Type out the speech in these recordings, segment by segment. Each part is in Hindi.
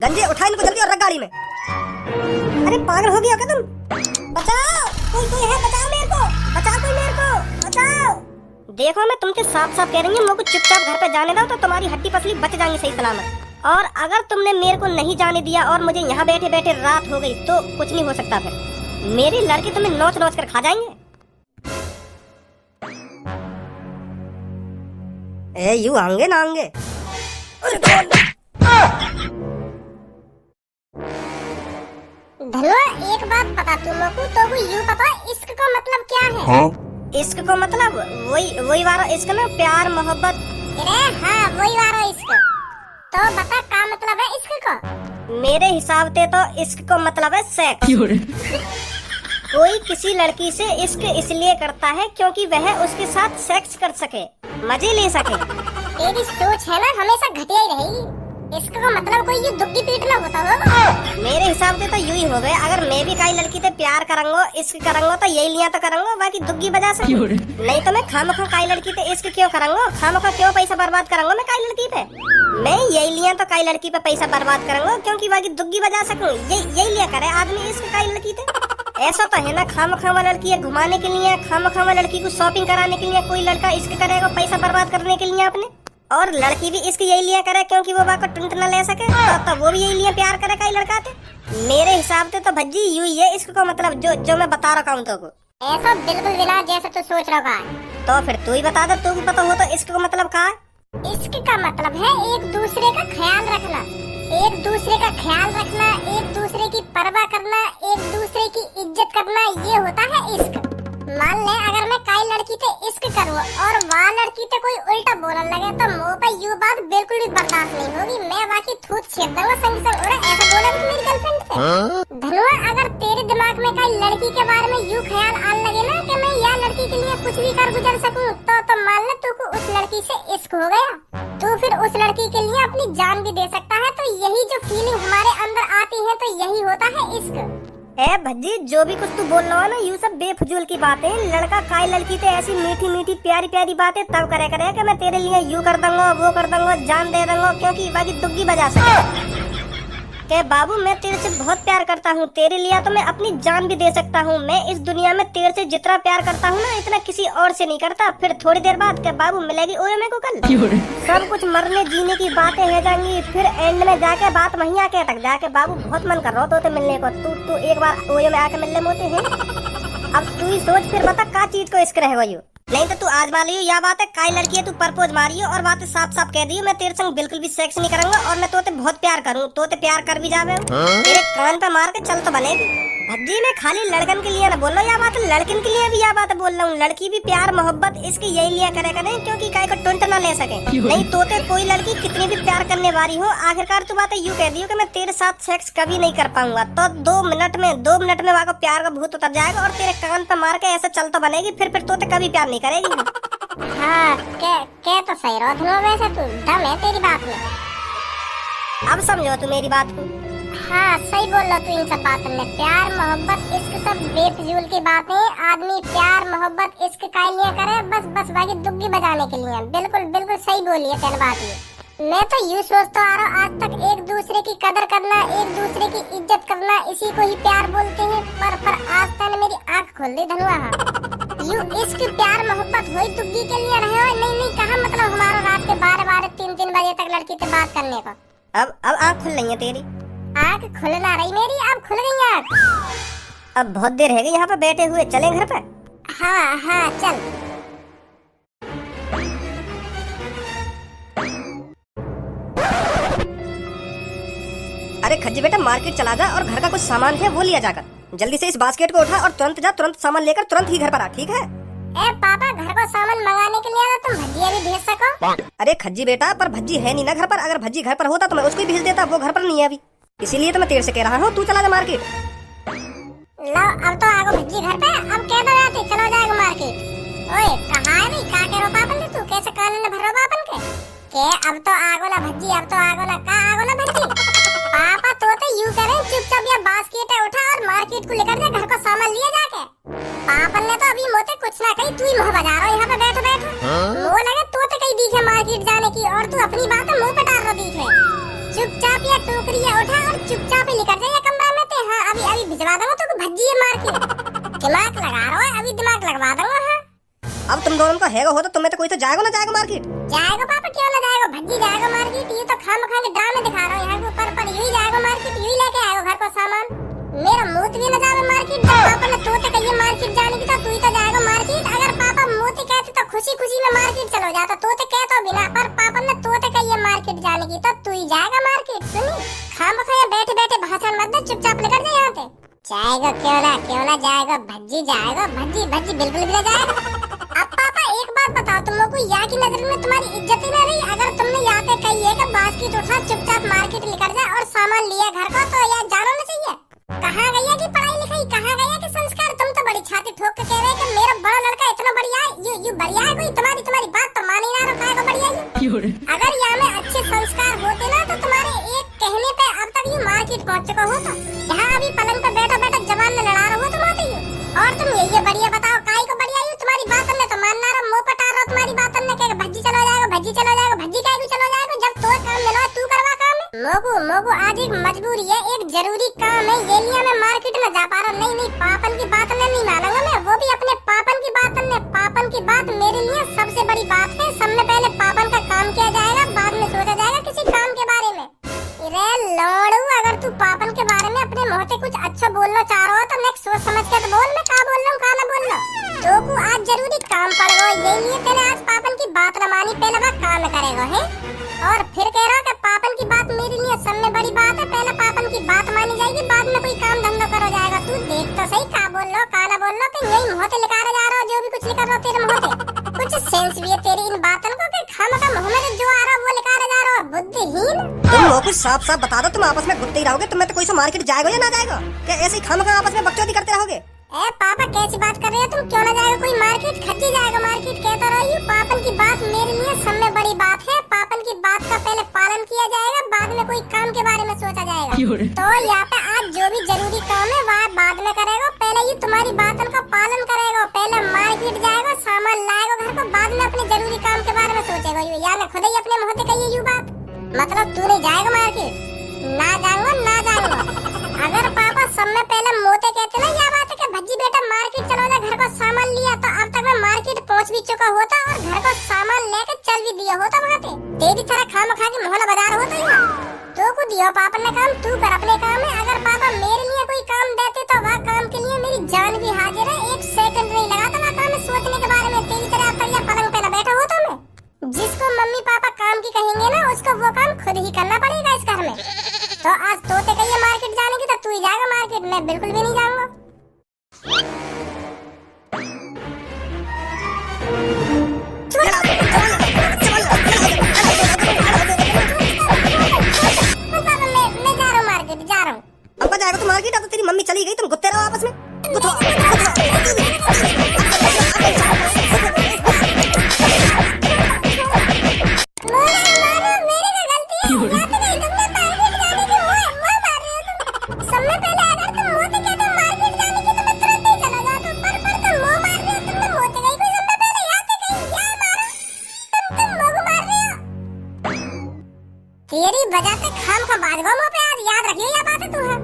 गंजे उठा इनको जल्दी और रख गाड़ी में। अरे पागल हो गया क्या तुम? बचाओ, कोई है, बचाओ मेरे को, बचाओ कोई मेरे को, बचाओ। देखो मैं तुमसे साफ साफ कह रही हूँ, मुझको चुपचाप घर पे जाने दो तो तुम्हारी हड्डी पसली बच जाएंगी सही सलामत। और अगर तुमने मेरे को नहीं जाने दिया और मुझे यहाँ बैठे बैठे रात हो गई तो कुछ नहीं हो सकता, फिर मेरी लड़की तुम्हें नोच नोच कर खा जाएंगे। ए यू आएंगे ना आएंगे? धनुआ एक बात बता तुमको, तो वो यूं पता इश्क का मतलब क्या है? हाँ? इश्क को मतलब वही वाला इश्क ना, प्यार मोहब्बत। अरे हाँ वही वाला इश्क। तो बता क्या मतलब है इश्क का? मेरे हिसाब से तो इश्क को मतलब है सेक्स। कोई किसी लड़की से इश्क इसलिए करता है क्योंकि वह उसके साथ सेक्स कर सके, मजे ले सके। तेरी सोच है ना हमेशा घटिया ही रहेगी। इश्क का मतलब कोई ये दुखी पीटना होता होगा। मेरे हिसाब से तो यूं ही हो गए। अगर मैं भी कई लड़की से प्यार करूंगा, इश्क करूंगा तो यही लिया तो करूंगा, बाकी दुग्गी बजा सकूं। नहीं तो मैं खामखा कई लड़की पे इश्क क्यों करूंगा, खामखा क्यों पैसा बर्बाद करूंगा मैं कई लड़की पे। मैं यही लिया तो कई लड़की पे पैसा बर्बाद करूंगा क्योंकि बाकी दुग्गी बजा सकूं। यही लिया करे आदमी इश्क कई लड़की पे। ऐसा तो है ना, खामखा लड़की है घुमाने के लिए, खामखा लड़की को शॉपिंग कराने के लिए कोई लड़का इश्क करेगा पैसा बर्बाद करने के लिए अपने। और लड़की भी इश्क यही लिया करे क्योंकि वो बाको टुंट न ले सके, तो वो भी यही लिए प्यार करे कई लड़का थे। मेरे हिसाब से तो भज्जी यूं ही है इश्क को मतलब, जो मैं बता रहा हूँ तुमको। ऐसा बिल्कुल बिना जैसे तू सोच रहा है। तो फिर तू ही बता दे, तू पता हो तो इश्क का मतलब क्या है? इश्क का मतलब है एक दूसरे का ख्याल रखना, एक दूसरे का ख्याल रखना, एक दूसरे की परवाह करना, एक दूसरे की इज्जत करना, ये होता है इश्क। मान ले अगर मैं कई लड़की से इश्क करूँ और वहाँ लड़की से कोई उल्टा बोलने लगे तो मुँह पे ये बात बिल्कुल भी बर्दाश्त नहीं होगी। मैं बाकी थूत छेद दूंगा संग संग। और ऐसा बोला भी मेरी गर्लफ्रेंड से। धनुआ अगर तेरे दिमाग में कई लड़की के बारे में यूं ख्याल आने लगे ना कि मैं यह लड़की के लिए कुछ भी कर गुजर सकूं, तो मान ले तू को उस लड़की से इश्क हो गया, तो फिर उस लड़की के लिए अपनी जान भी दे सकता है। तो यही जो फीलिंग हमारे अंदर आती है तो यही होता है इश्क। ए भज्जी जो भी कुछ तू बोल रहा है ना, यू सब बेफजूल की बातें। लड़का काई लड़की से ऐसी मीठी मीठी प्यारी प्यारी बातें तब करे कि मैं तेरे लिए यू कर दूंगा, वो कर दूंगा, जान दे दूंगा क्योंकि बाकी दुग्गी बजा सके। के बाबू मैं तेरे से बहुत प्यार करता हूँ, तेरे लिए तो मैं अपनी जान भी दे सकता हूँ। मैं इस दुनिया में तेरे से जितना प्यार करता हूँ ना, इतना किसी और से नहीं करता। फिर थोड़ी देर बाद के बाबू मिलेगी ओए मेरे को कल, सब कुछ मरने जीने की बातें है जाएंगी, फिर एंड में जाके बात वहीं आके अटक जाके बाबू बहुत मन कर रहा हो तो मिलने को, तू एक बार ओए में आके मिलने मोते हैं। अब तू ही सोच फिर बता का चीज को इश्क रहेगा यू। नहीं तो तू आजमा लियो या बात है काई लड़की है, तू प्रपोज मारियो और बातें साफ साफ कह दियो मैं तेरे संग बिल्कुल भी सेक्स नहीं करूंगा और मैं तोते बहुत प्यार करूँ, तोते प्यार कर भी जावे तेरे कान पे मार के चल तो बनेगी। भज्जी मैं खाली लड़कन के लिए ना बोल रहा हूँ, या बात लड़किन के लिए भी या बात बोल रहा हूँ। लड़की भी प्यार मोहब्बत इसके यही लिया करे करे क्योंकि काय को टुंट ना ले सके। नहीं तोते कोई लड़की कितनी भी प्यार करने वाली हो, आखिरकार तू बात यूँ कह दियो कि मैं तेरे साथ सेक्स कभी नहीं कर पाऊंगा, तो 2 मिनट में वहाँ प्यार का भूत उतर जाएगा और तेरे कान पे मार के ऐसा चल तो बनेगी, फिर तोते कभी प्यार नहीं करेगी। हाँ क्या तो सही रहा वैसे तू दम है तेरी बात में। अब समझो तू मेरी बात को। हाँ सही बोल रहा तू इन सब बातों में। प्यार मोहब्बत इश्क सब बेफजूल की बातें। आदमी प्यार मोहब्बत इश्क का लिए करे बस बाकी दुग्गी बजाने के लिए। बिल्कुल सही बोली है तेरी बात ये। मैं तो यूँ सोचता आ रहा हूँ आज तक एक दूसरे की कदर करना, एक दूसरे की इज्जत करना, इसी को ही प्यार बोलते हैं। पर आज तक मेरी आँख खोल दी धनुआ। यूँ इश्क प्यार मोहब्बत वही दुग्गी के लिए रहे हो। नहीं कहाँ मतलब हमारा रात के 12 3 बजे तक लड़की से बात करने को। अब आँख खुल रही है तेरी? आँख खुल ना रही मेरी, अब खुल गई आँख। अब बहुत देर है यहाँ पे बैठे हुए, चलें घर पे? हाँ चल। अरे खज्जी बेटा मार्केट चला जा और घर का कुछ सामान है वो लिया जाकर। जल्दी से इस बास्केट को उठा और तुरंत जा, तुरंत सामान लेकर तुरंत ही घर पर आ, ठीक है? ए पापा घर को सामान मंगाने के लिए ना तुम भजिया भी भेज सको। अरे खज्जी बेटा पर भज्जी है नहीं ना घर पर, अगर भज्जी घर पर होता तो मैं उसको भेज देता, वो घर पर नहीं है अभी, इसीलिए तो मैं तेरे से कह रहा हूँ तू चला जा मार्केट। लो अब तो आगो भज्जी घर पे, अब कह दो जाती चलो जाएगा मार्केट। ओए कहाँ है भाई, कहाँ कह रो पापन तू कैसे कान में भर रो पापन के अब तो आगो ना भज्जी, अब तो आगो ना का आगो ना भज्जी। पापा तो यूं करे चुपचाप या बास्केट उठा और मार्केट को लेकर जा, घर को सामान लिया जाके। पापन ने तो अभी मोते कुछ ना कही, तू ही मुँह बजा रहा यहाँ पे बैठो। वो लगे तो कहीं दिखे मार्केट जाने की और तू अपनी बातें मुँह पे डाल रहा दिखे। चुपचाप या टोकरी उठा दिमाग लगा रहा है, अभी दिमाग लगवा दूंगा। हाँ अब तुम दोनों का हैगा हो तो तुम्हें तो कोई तो जाएगा ना जाएगा मार्केट। जाएगा पापा, क्यों ना जाएगा, भज्जी जाएगा मार्केट। ये तो खामखा के ड्रामे दिखा रहा हूँ यहाँ के ऊपर, पर यही जाएगा मार्केट, यही लेके आएगा घर को सामान। मेरा मोती भी न जावे मार्केट। जब पापा ने तोते कहिए मार्केट जाने की तो तू ही तो जाएगा मार्केट। अगर पापा मोती कहते तो खुशी खुशी में मार्केट चलो जाता, तोते कह तो बिना, पर पापा ने तोते कहिए मार्केट जाने की तो तू ही जाएगा मार्केट। सुनी, खामखा बैठे बैठे भाषण मत दे, चुपचाप निकल जा यहाँ से। जाएगा क्यों ना जाएगा, भज्जी जाएगा, भज्जी भज्जी बिल्कुल भी ना जाएगा। अब पापा एक बात बताओ, तुम लोग को यहाँ की नजर में तुम्हारी इज्जत ही ना रही। अगर तुमने यहाँ पे कही है कि बास्केट उठा चुपचाप मार्केट निकल जाए और सामान लिया घर को, तो यार जानो ना चाहिए। कहाँ गया की पढ़ाई लिखाई, कहाँ गया की संस्कार। तुम तो बड़ी छाती ठोक के कह रहे कि मेरा बड़ा लड़का इतना बढ़िया है, ये बढ़िया है, कोई तुम्हारी बात तो मान ही ना रखा है, बढ़िया है। अगर यहाँ में अच्छे संस्कार होते ना तो तुम्हारे एक कहने पे अब तक ये मार्केट पहुँच चुका होता। यहाँ अभी पलंग पे बैठा बैठा जवान ने लड़ा रहा हो तुम होते ही। और तुम ये बढ़िया बताओ, काई को बढ़िया है, तुम्हारी बात ने तो मानना रहा, मुंह पटा रहा तुम्हारी बात ने कहेगा भज्जी चलो जाएगा, भज्जी चलो जाएगा, भज्जी काई को चलो जाएगा, जब तो काम मिला तू करवा काम। मोगू आज एक मजबूरी है, एक जरूरी काम है, ये लिए मैं मार्केट में जा पा रहा। नहीं पापन की बात नहीं मानूंगा मैं, वो भी अपने पापन की बात ने। पापन की बात मेरे लिए सबसे बड़ी बात है। सबसे पहले पापन का काम किया जाएगा, बाद में सोचा जाएगा किसी काम के बारे में। रे लौड़ू, अगर तू पापन के बारे में अपने मुंह से कुछ अच्छा बोलना चाह रहा हो तो नेक्स्ट सोच समझ के तो बोल, मैं क्या बोल रहा हूँ क्या ना बोल रहा हूँ। तो को आज जरूरी काम पड़ गया, ये लिए तेने आज पापन की बात न मानी, पहले वह काम करेगा है। और फिर कह रहा कि पापन की बात मेरे लिए सब में बड़ी बात है, पहले पापन की बात मानी जाएगी, बाद में कोई काम धंधा करो जाएगा। तू देख तो सही क्या बोल रहा हो क्या ना बोल रहा हो, कि यही मुँह से लिखा जा रहा हो, जो भी कुछ लिखा रहा हो तेरे मुँह से। कुछ सेंस भी है तेरी इन बातों को, कि खामखा मुँह में जो आ रहा है वो लिखा जा रहा हो, बुद्धिहीन। तुम लोग कुछ साफ साफ बता दो, तुम आपस में गुत्ते ही रहोगे, तुम्हें तो कोई सा मार्केट जाएगा या ना जाएगा, क्या ऐसे ही खामखा आपस में बकचोदी करते रहोगे। ए पापा कैसी बात कर रहे हो तुम, क्यों ना जाएगा कोई मार्केट, खच्ची जाएगा मार्केट। कहता रही पापन की बात मेरे लिए सब में बड़ी बात है, पापन की बात का पहले पालन किया जाएगा, बाद में कोई काम के बारे में सोचा जाएगा। तो यहाँ पे आज जो भी जरूरी काम है वह बाद में करेगा, पहले ये तुम्हारी बातों का पालन करेगा, पहले मार्केट जाएगा, सामान लाएगा घर को, बाद में अपने जरूरी काम के बारे में सोचेगा। या मैं खुद ही अपने मुँह से कही यू बात, मतलब तू नहीं जाएगा मार्केट। ना जाऊंगा। अगर पापा सब में पहले मोते कहते ना यह बात है कि भज्जी बेटा मार्केट चलो जा, घर को सामान लिया, तो अब तक मैं मार्केट पहुंच भी चुका होता और घर को सामान लेकर चल भी दिया होता वहाँ पे। तेरी तरह खामखा के मोहल्ला बाजार होता ही। तो को दिया पापा ने काम, तू कर अपने काम है। अगर पापा मेरे लिए कोई काम देते तो वह काम के लिए मेरी जान भी हाजिर है, एक सेकंड नहीं लगाता वह काम सोचने के बारे में। तेरी तरह अब तक यह पलंग पे न बैठा होता मैं। जिसको मम्मी पापा काम की कहेंगे ना, उसको वो काम खुद ही करना पड़ेगा इस घर में। तो आज तोते कहिए मार्केट जाने की तो तू ही जाएगा मार्केट, मैं बिल्कुल भी नहीं जाऊंगा। मैं जा रहा हूँ मार्केट, जा रहा हूँ। अब जाएगा तो मार्केट, अब तो तेरी मम्मी चली गई, तुम गुत्ते रहो आपस में। तेरी वजह से खाम खा बाज गो मुंह पे, आज याद रखियो यह बात है तू है।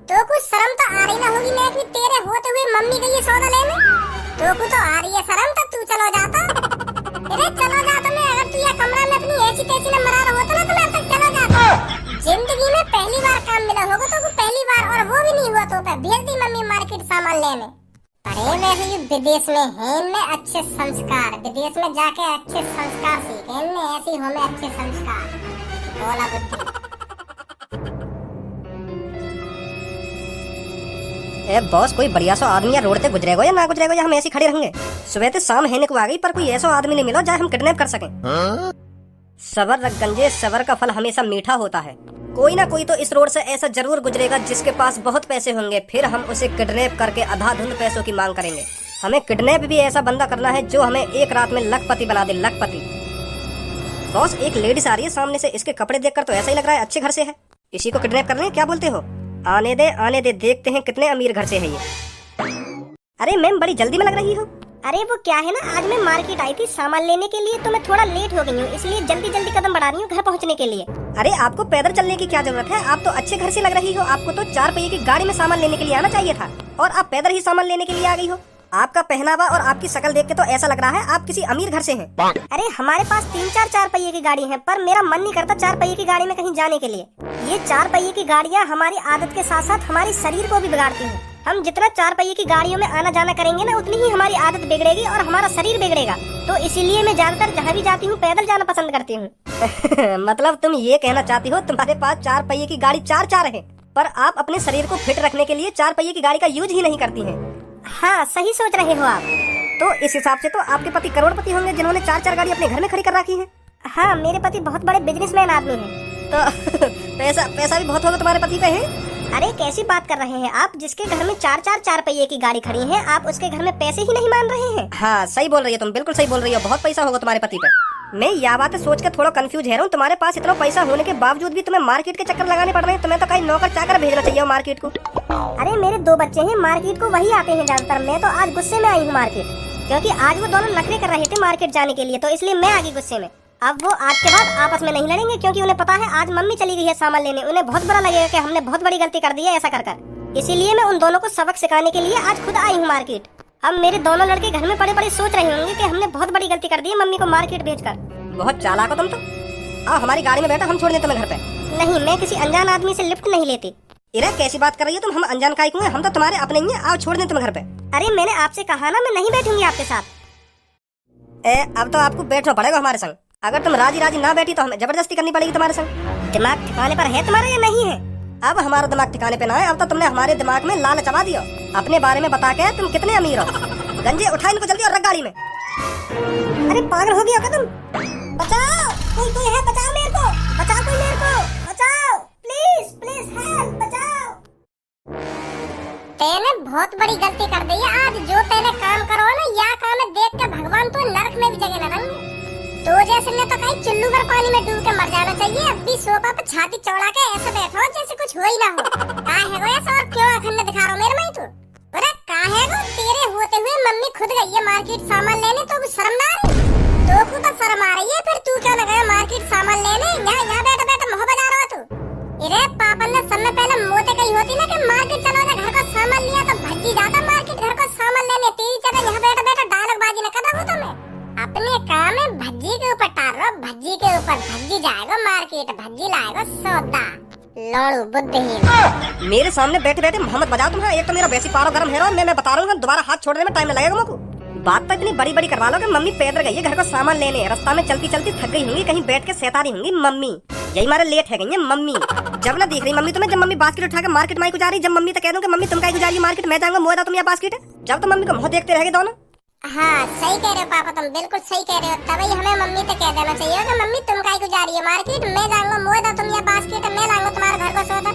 तो कुछ शर्म तो आ रही ना होगी मैं कि तेरे होते हुए मम्मी गई सौदा लेने। तो कुछ तो आ रही है शर्म, तो तू चलो जाता। अरे चलो जाता मैं, अगर तू यह कमरा में अपनी ऐसी तैसी न मरा रहा होता ना तो मैं अब तक चलो जाता। जिंदगी में पहली बार काम मिला होगा तो पहली बार, और वो भी नहीं हुआ तो भेज दी मम्मी मार्केट सामान लेने। अरे वैसे विदेश में है इनमें अच्छे संस्कार, विदेश में जाके अच्छे संस्कार सीखे इनमें, ऐसी हो में अच्छे संस्कार। बोला ए बॉस, कोई बढ़िया सो आदमी या रोड से गुजरेगा या ना गुजरेगा, या हम ऐसे खड़े रहेंगे। सुबह से शाम है को आ गई, पर कोई ऐसा आदमी नहीं मिला जाए हम किडनैप कर सकें। सबर रख गंजे, सबर का फल हमेशा मीठा होता है। कोई ना कोई तो इस रोड से ऐसा जरूर गुजरेगा जिसके पास बहुत पैसे होंगे, फिर हम उसे किडनैप करके अंधाधुंध पैसों की मांग करेंगे। हमें किडनैप भी ऐसा बंदा करना है जो हमें एक रात में लखपति बना दे, लखपति। बॉस, एक लेडीज आ रही है सामने से, इसके कपड़े देखकर तो ऐसा ही लग रहा है अच्छे घर से है। इसी को किडनैप करने क्या बोलते हो? आने दे, देखते हैं कितने अमीर घर से है ये। अरे मैम, बड़ी जल्दी में लग रही हो। अरे वो क्या है ना, आज मैं मार्केट आई थी सामान लेने के लिए, तो मैं थोड़ा लेट हो गई हूँ, इसलिए जल्दी जल्दी कदम बढ़ा रही हूँ घर पहुँचने के लिए। अरे आपको पैदल चलने की क्या जरूरत है, आप तो अच्छे घर से लग रही हो। आपको तो 4 पहिए की गाड़ी में सामान लेने के लिए आना चाहिए था, और आप पैदल ही सामान लेने के लिए आ गई हो। आपका पहनावा और आपकी शक्ल देख के तो ऐसा लग रहा है आप किसी अमीर घर से हैं। अरे हमारे पास 3-4 4 पहिए की गाड़ी है, पर मेरा मन नहीं करता 4 पहिए की गाड़ी में कहीं जाने के लिए। ये 4 पहिए की गाड़ियाँ हमारी आदत के साथ साथ हमारे शरीर को भी बिगाड़ती हैं। हम जितना 4 पहिए की गाड़ियों में आना जाना करेंगे ना, उतनी ही हमारी आदत बिगड़ेगी और हमारा शरीर बिगड़ेगा। तो इसीलिए मैं ज्यादातर जहाँ भी जाती हूँ पैदल जाना पसंद करती हूँ। मतलब तुम ये कहना चाहती हो तुम्हारे पास 4 पहिए की गाड़ी 4 है, पर आप अपने शरीर को फिट रखने के लिए 4 पहिए की गाड़ी का यूज ही नहीं करती हैं। हाँ, सही सोच रहे हो आप। तो इस हिसाब से तो आपके पति करोड़पति होंगे, जिन्होंने 4 गाड़ी अपने घर में खड़ी कर रखी है। हाँ, मेरे पति बहुत बड़े बिजनेसमैन आदमी हैं। तो पैसा भी बहुत होगा तुम्हारे पति पे है। अरे कैसी बात कर रहे हैं आप, जिसके घर में 4 पहिए की गाड़ी खड़ी है, आप उसके घर में पैसे ही नहीं मान रहे हैं। हाँ सही बोल रही हो तुम, बिल्कुल सही बोल रही हो, बहुत पैसा होगा तुम्हारे पति पे। मैं यह बात सोच कर थोड़ा कंफ्यूज है रहा हूँ, तुम्हारे पास इतना पैसा होने के बावजूद भी तुम्हें मार्केट के चक्कर लगाने पड़ रहे हैं। तुम्हें तो कहीं नौकर चाकर भेजना चाहिए मार्केट को। अरे मेरे 2 बच्चे हैं, मार्केट को वही आते हैं ज्यादातर। मैं तो आज गुस्से में आई हूँ मार्केट, क्योंकि आज वो दोनों नखरे कर रहे थे मार्केट जाने के लिए, तो इसलिए मैं आ गई गुस्से में। अब वो आज के बाद आपस में नहीं लड़ेंगे, क्योंकि उन्हें पता है आज मम्मी चली गई है सामान लेने। उन्हें बहुत बुरा लगेगा कि हमने बहुत बड़ी गलती कर दी है ऐसा कर। इसीलिए मैं उन दोनों को सबक सिखाने के लिए आज खुद आई हूँ मार्केट। अब मेरे दोनों लड़के घर में पड़े पड़े सोच रहे होंगे कि हमने बहुत बड़ी गलती कर दी है मम्मी को मार्केट भेजकर। बहुत चालाक हो तुम तो। आओ हमारी गाड़ी में बैठा, हम छोड़ दें तुम्हें घर पे। नहीं, मैं किसी अनजान आदमी से लिफ्ट नहीं लेती। इरे कैसी बात कर रही हो तुम, हम अनजान काहे को हैं, हम तो तुम्हारे अपने ही हैं। आओ छोड़ दें तुम्हें घर पे। अरे मैंने आपसे कहा ना, मैं नहीं बैठूंगी आपके साथ। अब तो आपको बैठना पड़ेगा हमारे संग। अगर तुम राजी ना बैठी तो हमें जबरदस्ती करनी पड़ेगी तुम्हारे संग। दिमाग ठिकाने पर है तुम्हारा या नहीं है? अब हमारा दिमाग ठिकाने पे ना है, अब तो तुमने हमारे दिमाग में लाल चबा दिया। अपने बारे में बता के तुम कितने अमीर हो। गंजे उठा इनको जल्दी और रख गाड़ी में। अरे पागल हो गया क्या तुम? बचाओ, कोई है, बचाओ मेरे को, बचाओ कोई मेरे को, बचाओ प्लीज हेल्प, बचाओ। तेने बहुत बड़ी गलती कर दी है आज। जो तेने काम करो ना, या काम देख के भगवान तो नरक में भी जगह न देंगे। तो जैसे ने तो कहीं चुल्लू भर पानी में डूब के मर जाना चाहिए। अब भी सोफा पे छाती चौड़ा के ऐसे बैठो जैसे कुछ हो ही ना हो। कहाँ है वो ऐसा, और क्यों अखंड दिखा रहा हो मेरे में तू? अरे कहाँ है वो? तेरे होते हुए मम्मी खुद गई है मार्केट सामान लेने, तो शर्म ना आ रही? तो खुद तो शर्म आ रही है, फिर तू क्यों न गया मार्केट सामान लेने? यहाँ बैठा मोह बजा रहा तू। अरे पापा ने सब में पहले मोते कही होती ना कि मार्केट चलो ना, घर का सामान लिया तो भज्जी जाता मार्केट घर का सामान लेने। तेरी तरह यहाँ बैठा डायलॉग बाजी न कर रहा हूँ तो मैं। अपने काम में भज्जी के ऊपर टार रहा, भज्जी के ऊपर भज्जी जाएगा मार्केट, भज्जी लाएगा सौदा। लड़ू बुद्धिहीन। मेरे सामने बैठे बैठे मोहम्मद बजाओ तुम्हें। एक तो मेरा वैसी पारो गर्म है, मैं बता रहा हूँ, दोबारा हाथ छोड़ने में टाइम लगेगा मुझको। बात तो इतनी बड़ी करवा लो कि मम्मी पैदल गई है घर का सामान लेने, रास्ता में चलती चलती थक गई होंगी, कहीं बैठ के सैतारी होंगी मम्मी। यही मारे लेट है गई है मम्मी। जब ना देख रही मम्मी तुम्हें, जब मम्मी बास्केट उठा के मार्केट माई को जा रही, जब मम्मी तो कह दूं कि मम्मी तुम काहे को जा रही मार्केट, मैं जाऊंगा मोदा तुम या बास्केट। जब तो मम्मी को मुंह देखते रह गए दोनों। हाँ सही कह रहे हो पापा, तुम बिल्कुल सही कह रहे हो। तभी हमें मम्मी से कह देना चाहिए कि मम्मी तुम काहे को जा रही है मार्केट, मैं जाऊंगा मोदा तुम या बास्केट, मैं लाऊंगा तुम्हारे घर को सौदा।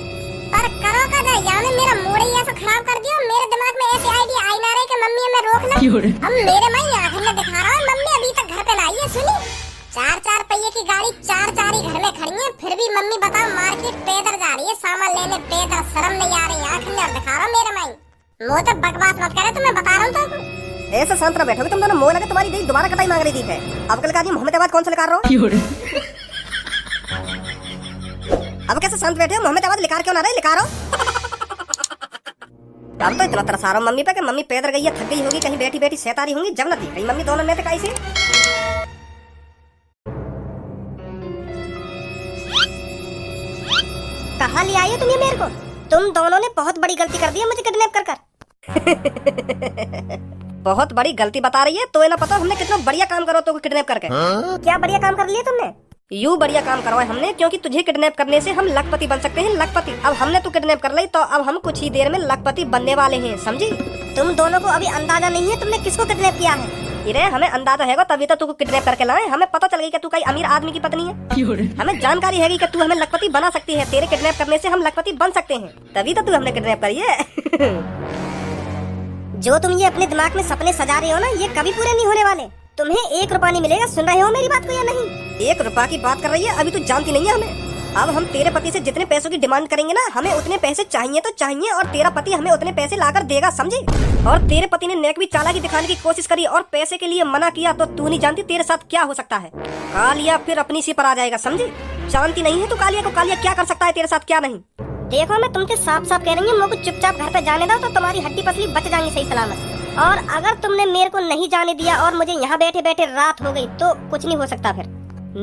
पर करो का जाए, यानी मेरा मूड ही ऐसा खराब कर दिया। मेरे दिमाग में ऐसी आइडिया आई ना रही कि मम्मी हमें रोक ले। हम मेरे माँ आंखें में दिखा रहा हूँ, मम्मी अभी तक घर पे ना आई है। सुनी, 4 पहिए की गाड़ी 4 ही घर में खड़ी है, फिर भी मम्मी बताओ मार्केट पैदल जा रही है सामान लेने, पैदल। शर्म नहीं आ रही? आंखें में दिखा रहा हूँ मेरे माँ। मुँह तो बकवास मत करे, तुम्हें बता रहा हूँ तो। ऐसे शांत रह बैठोगे तुम दोनों, मोह लगे तुम्हारी दी दोबारा कटाई मांग रही थी है। अब कल का आदमी मोहम्मद आबाद कौन सा लिखा रहा हो? अब कैसे शांत बैठे हो? मोहम्मद आबाद लिखा क्यों ना रहे, लिखा रहो। अब तो इतना तरसा रहा हूं मम्मी पे कि मम्मी पैदल गई है, थक गई होगी, कहीं बैठी बैठी सैतारी होंगी, जब न दिख रही मम्मी दोनों में। कैसे कहाँ ले आई हो तुम ये मेरे को? तुम दोनों ने बहुत बड़ी गलती कर दी है मुझे किडनैप कर कर। बहुत बड़ी गलती बता रही है, तो ये ना पता हमने कितना बढ़िया काम करो तो किडनैप करके। क्या बढ़िया काम कर लिया तुमने? यूं बढ़िया काम करवाए हमने, क्योंकि तुझे किडनैप करने से हम लखपति बन सकते हैं, लखपति। अब हमने तू किडनैप कर ली तो अब हम कुछ ही देर में लखपति बनने वाले हैं, समझी? तुम दोनों को अभी अंदाजा नहीं है तुमने किसको किडनैप किया है। इरे हमें अंदाजा है तभी तो तू किडनैप करके लाए। हमें पता चल गई कि तू कई अमीर आदमी की पत्नी है। हमें जानकारी है कि तू हमें लखपति बना सकती है, तेरे किडनैप करने से हम लखपति बन सकते हैं, तभी तो तू हमने किडनैप करी है। जो तुम ये अपने दिमाग में सपने सजा रहे हो ना, ये कभी पूरे नहीं होने वाले। तुम्हें 1 रुपया नहीं मिलेगा, सुन रहे हो मेरी बात को या नहीं? 1 रुपया की बात कर रही है, अभी तू जानती नहीं है हमें। अब हम तेरे पति से जितने पैसों की डिमांड करेंगे ना, हमें उतने पैसे चाहिए तो चाहिए, और तेरा पति हमें उतने पैसे लाकर देगा, समझी? और तेरे पति ने नेक भी चालाकी दिखाने की कोशिश करी और पैसे के लिए मना किया तो तू नहीं जानती तेरे साथ क्या हो सकता है। कालिया फिर अपनी सी पर आ जाएगा, समझी? जानती नहीं है तू कालिया को, कालिया क्या कर सकता है तेरे साथ क्या नहीं। देखो मैं तुमसे साफ साफ कह रही हूँ, मुझको चुपचाप घर पे जाने दो तो तुम्हारी हड्डी पसली बच जाएंगी सही सलामत। और अगर तुमने मेरे को नहीं जाने दिया और मुझे यहाँ बैठे बैठे रात हो गई तो कुछ नहीं हो सकता, फिर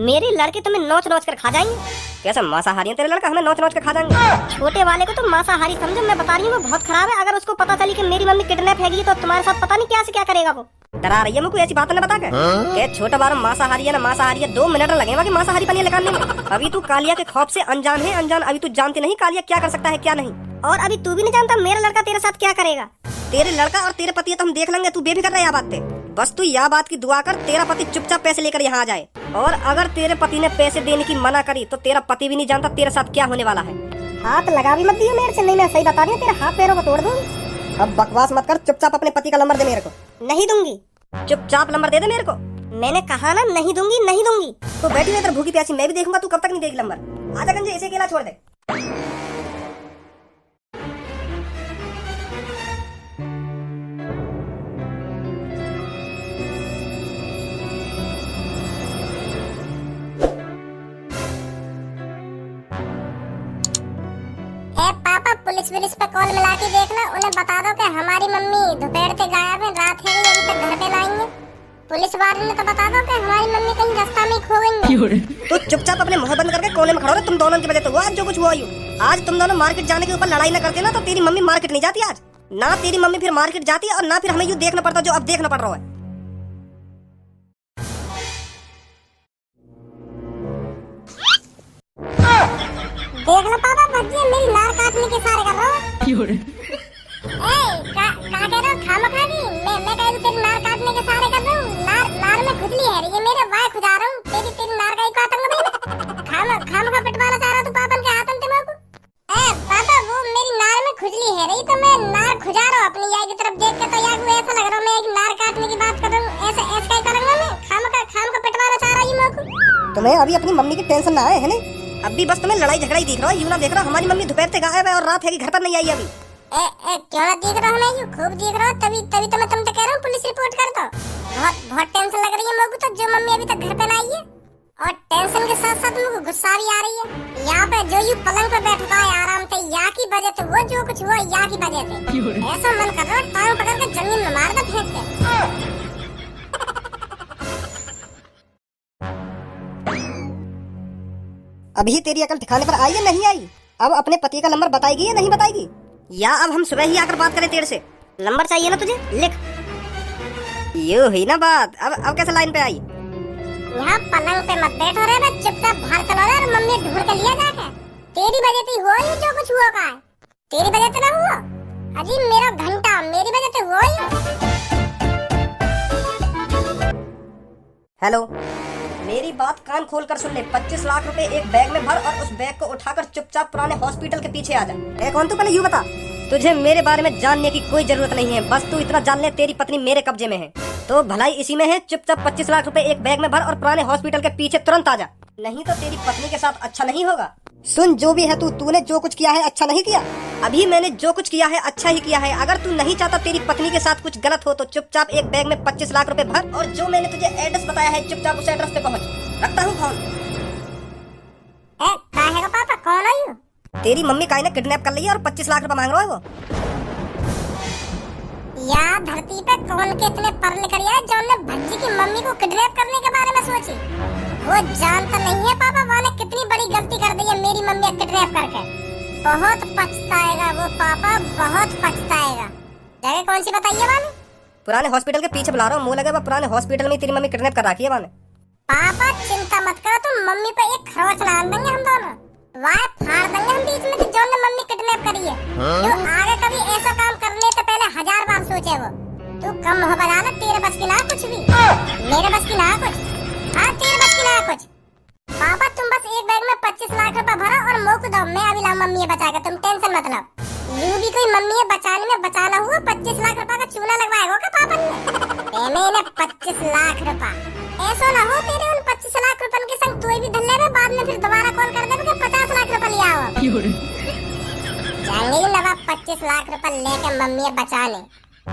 मेरे लड़के तुम्हें नोच नोच कर खा जाएंगे। कैसा मांसाहारी है तेरे लड़का, हमें नोच नोच कर खा जाएंगे। छोटे वाले को तो मांसाहारी समझो, मैं बता रही हूँ वो बहुत खराब है। अगर उसको पता चली कि मेरी मम्मी किडनैप है गई तो तुम्हारे साथ पता नहीं क्या से क्या करेगा वो। डरा रही है मुझको ऐसी बात न बता के छोटा बार मांसाहारी है ना मांसाहारी है, 2 मिनट लगेगा कि मांसाहारी पनीर निकालने में। अभी तू कालिया के खौफ से अनजान है, अनजान। अभी तू जानती नहीं कालिया क्या कर सकता है क्या नहीं। और अभी तू भी नहीं जानता मेरा लड़का तेरे साथ क्या करेगा। तेरे लड़का और तेरे पति तो हम देख लेंगे, तू बेफिक्र रह बात पे। बस तू यह बात की दुआ कर तेरा पति चुपचाप पैसे लेकर यहाँ आ जाए। और अगर तेरे पति ने पैसे देने की मना करी तो तेरा पति भी नहीं जानता तेरे साथ क्या होने वाला है। हाथ लगा भी मत दियो मेरे से, नहीं मैं सही बता रही हूँ, तेरे हाथ पैरों को तोड़ दूंगी। अब बकवास मत कर, चुपचाप अपने पति का नंबर दे मेरे को। नहीं दूंगी। चुपचाप नंबर दे दे मेरे को। मैंने कहा ना नहीं दूंगी, नहीं दूंगी। तो बैठी इधर भूखी प्यासी, मैं भी देखूंगा तू कब तक नहीं देगी नंबर। आजा गंजे, इसे अकेला छोड़ दे। पुलिस पे कॉल मिला के देखना, उन्हें बता दो कि हमारी मम्मी दोपहर से गायब है, रात है अभी तक घर पे ना आई है। पुलिस वाले ने तो बता दो कि हमारी मम्मी कहीं रास्ता में खो गई है। तो चुपचाप अपने मुंह बंद करके कोने में खड़ो रहे, तुम दोनों की वजह तो हुआ आज जो कुछ हुआ। आज तुम दोनों मार्केट जाने के ऊपर लड़ाई न करते ना तो तेरी मम्मी मार्केट नहीं जाती आज। ना तेरी मम्मी फिर मार्केट जाती और ना फिर हमें यूँ देखना पड़ता जो अब देखना पड़ रहा है। देख लो पापा, भजिया मेरी नार काटने के सारे कर रहा हूँ। का कह रहा हूँ खामखा की मैं कह तेरी नार काटने के सारे कर रहा हूँ। नार में खुजली है, ये मेरे वाय खुजा रहा हूँ। तेरी नार का ही काटूंगा मैं। खामखा पिटवाना चाह रहा तू पापन के हाथन दिमाग को। पापा वो मेरी नार में खुजली है रही तो मैं नार खुजा रहा हूँ अपनी यार की तरफ देख के। तो यार ऐसा लग रहा है मैं एक नार काटने की बात कर रहा हूँ। ऐसा ऐसा ही करूंगा मैं। खामखा पिटवाना चाह रही हूँ। तुम्हें अभी अपनी मम्मी की टेंशन ना है नहीं? अभी बस तुम्हें लड़ाई झगड़ा ही दिख रहा है, यूं ना देख रहा हमारी मम्मी दोपहर से गायब है और रात है कि घर पर नहीं आई अभी। क्यों ना देख रहा हूँ मैं, यूं खूब देख रहा हूँ। तभी तो मैं तुमसे कह रहा हूँ पुलिस रिपोर्ट कर दो। बहुत टेंशन लग रही है मेरे को तो, जो मम्मी अभी तक घर पे ना आई है। और टेंशन के साथ साथ मुझे गुस्सा भी आ रही है। यहाँ पे जो यूं पलंग पे बैठा है आराम से, या की वजह से वो जो कुछ हुआ या की वजह से। ऐसा मन कर रहा है टांग पकड़ के जमीन में मार दे फेंक के। अभी तेरी अकल ठिकाने पर आई या नहीं आई? अब अपने पति का नंबर बताएगी या नहीं बताएगी? या अब हम सुबह ही आकर बात करें तेरे से? नंबर चाहिए ना तुझे, लिख। ये हुई ना बात। अब कैसे लाइन पे आई? यहाँ पलंग पे मत बैठो रे, मैं चुपचाप बाहर चलो रे और मम्मी ढूंढ के लिया जाके। तेरी वजह से हुआ ही जो कुछ हुआ का है। तेरी वजह से ना हुआ अजी, मेरा घंटा मेरी वजह से हुआ ही। हेलो, मेरी बात कान खोल कर सुन ले। 25 लाख रुपए एक बैग में भर और उस बैग को उठाकर चुपचाप पुराने हॉस्पिटल के पीछे आ जा। कौन तू, पहले यूँ बता। तुझे मेरे बारे में जानने की कोई जरूरत नहीं है, बस तू इतना जान ले तेरी पत्नी मेरे कब्जे में है। तो भलाई इसी में है, चुपचाप 25 लाख रुपए एक बैग में भर और पुराने हॉस्पिटल के पीछे तुरंत आ जा, नहीं तो तेरी पत्नी के साथ अच्छा नहीं होगा। सुन, जो भी है तूने जो कुछ किया है अच्छा नहीं किया। अभी मैंने जो कुछ किया है अच्छा ही किया है। अगर तू नहीं चाहता तेरी पत्नी के साथ कुछ गलत हो तो चुपचाप एक बैग में 25 लाख रुपए भर और जो मैंने तुझे एड्रेस बताया है चुपचाप उस एड्रेस पे पहुंच। रखता हूँ फोन। काहे का पापा, कौन है यू? तेरी मम्मी काहे ने किडनैप कर ली है और 25 लाख रुपए मांग रहा है वो। या धरती पे कौन के इतने पढ़ लिख रहा है जो ने भज्जी की मम्मी को किडनैप करने के बारे में सोची? वो जानता नहीं है पापा वाने कितनी बड़ी गलती कर दी है मेरी मम्मी को किडनैप करके। बहुत पछताएगा वो पापा, बहुत पछताएगा। जगह कौन सी बताइए वाने? पुराने हॉस्पिटल के पीछे बुला रहा हूँ, मुँह लगे पुराने हॉस्पिटल में तेरी मम्मी किडनैप कर रखी है वाने। पापा चिंता मत करो, तुम मम्मी पे एक खरोच डाल देंगे हम दोनों। वाह फाड़ देंगे हम बीच में कि जो ने मम्मी किडनैप करी है। जो आगे कभी ऐसा काम करने से पहले 1000 बार सोचे वो। तू कम हो बजा ना, तेरे बस की ना कुछ भी। मेरे बस की ना कुछ। हाँ तेरे बस की ना कुछ। पापा तुम बस एक बैग में 25 लाख रुपए भरो और मोक दो, मैं अभी लाऊं मम्मी बचा के, तुम टेंशन मत लो। यूं भी कोई मम्मी है बचाने में बचाना हुआ 25 लाख रुपए का चूना लगवाएगा क्या पापा ने? मैंने 25 लाख रुपए ऐसा ना हो तेरे उन 25 लाख रुपए के संग तू भी धल्ले में बाद में फिर दोबारा कॉल कर दे कि 50 लाख रुपए लिया हो। जाएंगे नवाब 25 लाख रुपए लेके मम्मी बचाने।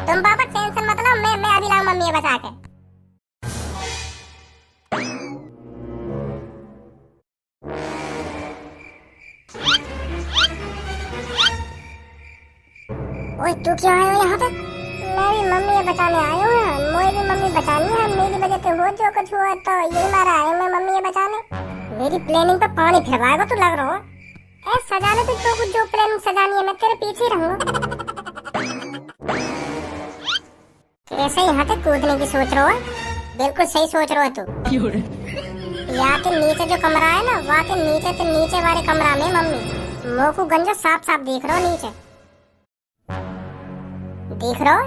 तुम पापा टेंशन मत लो, मैं अभी लाऊं मम्मी बचा के। ओए तू क्यों आया हो यहाँ पे? मैं भी मम्मी बचाने आया हूँ। मुझे भी मम्मी बचानी है। मेरी वजह से हो जो कुछ हुआ तो यही मारा आया मैं मम्मी बचाने। मेरी प्लानिंग पे पानी फिरवाएगा तू लग रहा हो। ए सजा ले तो कुछ जो प्लानिंग सजानी है मैं तेरे पीछे ही रहूंगा। कैसे यहाँ पे कूदने की सोच रहा है? बिल्कुल सही सोच रहा है तू। यहाँ के नीचे जो कमरा है ना, वहाँ के नीचे से नीचे वाले कमरा में मम्मी मुँह को गंजा साफ साफ देख रहा हो नीचे। देख रहा हो?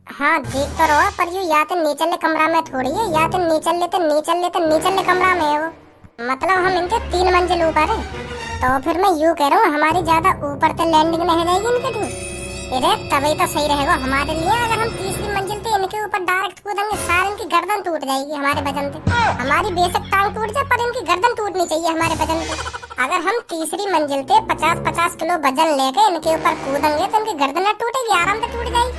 हाँ देख तो रहो, पर यू या तो नीचले कमरा में थोड़ी है, या तो नीचले कमरा में है वो। मतलब हम इनके 3 मंजिल ऊपर है। तो फिर मैं यूँ कह रहा हूँ हमारी ज्यादा ऊपर से लैंडिंग नहीं जाएगी इनके थ्रू। अरे तभी तो सही रहेगा हमारे लिए। अगर हम 3री मंजिल पे इनके ऊपर डायरेक्ट कूदेंगे, सारे इनकी गर्दन टूट जाएगी हमारे वजन से। हमारी बेशक टांग टूट जाए पर इनकी गर्दन टूटनी चाहिए हमारे वजन से। अगर हम 3री मंजिल पे 50-50 किलो वजन लेके इनके ऊपर कूदेंगे तो इनकी गर्दन टूटेगी, आराम से टूट जाएगी।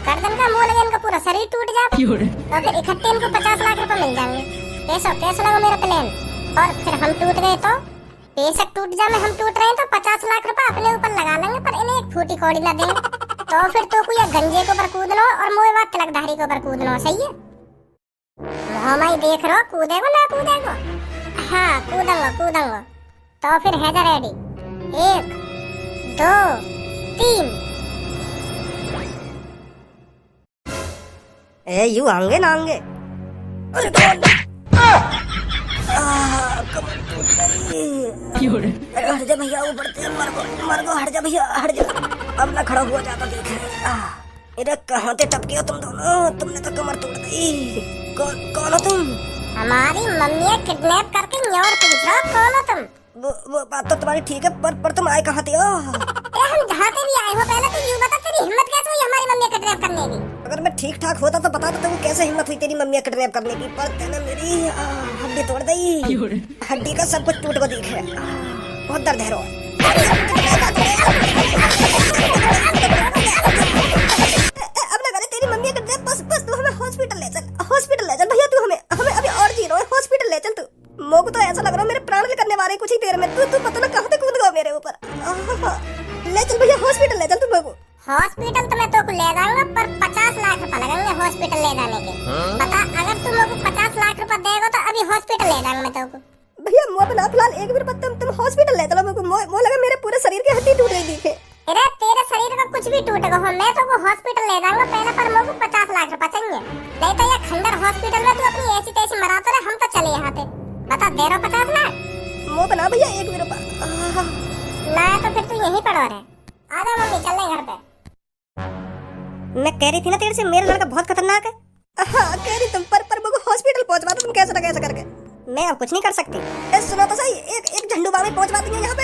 गर्दन का मुंह लगे इनका पूरा शरीर टूट जाए। तो फिर इकट्ठे इनको 50 लाख रुपए मिल जाएंगे। कैसा लगा मेरा प्लान? और फिर हम टूट गए तो बेशक टूट जाए, हम टूट रहे हैं तो 50 लाख रुपए अपने ऊपर लगा लेंगे, पर इन्हें एक फूटी कौड़ी ना देंगे। तो फिर तो कोई गंजे के ऊपर कूदना और मोए बात तिलकधारी के ऊपर कूदना, सही है? हमारी देख रहो कूदेगो ना कूदेगो? हाँ कूदूंगा। तो फिर है जा रेडी? 1 2 3। ए यू आंगे ना आंगे। अरे हट जा भैया, ऊपर से मर गो, हट जा भैया, हट जा। अब ना खड़ा हुआ जाता देखे। इधर कहाँ से टपके हो तुम दोनों? तुमने तो कमर तोड़ दी। कौन हो तुम? हमारी मम्मी किडनैप करके न्योर पूछ रहा कौन हो तुम? वो बात तो तुम्हारी ठीक है, पर तुम आए कहाँ थे? हम जहाँ से भी आए हो पहले तो यूँ बता, तेरी हिम्मत कैसे हुई हमारी मम्मी को किडनैप करने की? अगर मैं ठीक ठाक होता तो बता देता हूँ कैसे हिम्मत हुई तेरी मम्मी को किडनैप करने की। पर तूने मेरी हड्डी तोड़ दी। हड्डी का सब कुछ टूट को दिखे। बहुत दर्द है रो। अब लगा रहे तेरी मम्मी को किडनैप। बस तू हमें हॉस्पिटल ले चल भैया। तू हमें अभी और जी रहा है, हॉस्पिटल ले चल तू। मोको तो ऐसा लग रहा है मेरे प्राण निकलने वाले कुछ ही देर में। तू पता ना कहाँ से कूद गया मेरे ऊपर। ले चल भैया, हॉस्पिटल ले चल तू मोको। हॉस्पिटल तो मैं तो ले जाऊंगा, पर 50 लाख रुपए लगेंगे हॉस्पिटल ले जाने के। बता, अगर तुम लोग 50 लाख रुपए देगा तो अभी हॉस्पिटल ले जाऊंगा मैं तो। भैया मुँह बना फिलहाल एक बार तुम हॉस्पिटल ले चलो। मुझे लगा मेरे पूरे शरीर की हड्डी टूट गई दिखे। अरे तेरे शरीर का कुछ भी टूटेगा हो, मैं तो हॉस्पिटल ले जाऊंगा पहले, पर मुझे 50 लाख रुपए चाहिए। नहीं तो ये खंडर हॉस्पिटल में तू अपनी ऐसी तैसी मराता रहे, हम तो चले यहाँ पे। बता दे रहा 50 लाख? मुँह बना भैया एक बार। ना तो फिर तू यहीं पड़ा रहे। आजा मम्मी चल रहे घर पे। मैं कह रही थी ना तेरे से मेरा लड़का बहुत खतरनाक है। हाँ कह रही तुम, पर मुझे हॉस्पिटल पहुंचवा तुम कैसे करके। मैं अब कुछ नहीं कर सकती। सुनो तो सही, एक झंडू बामी पहुंचवा देंगे यहाँ पे।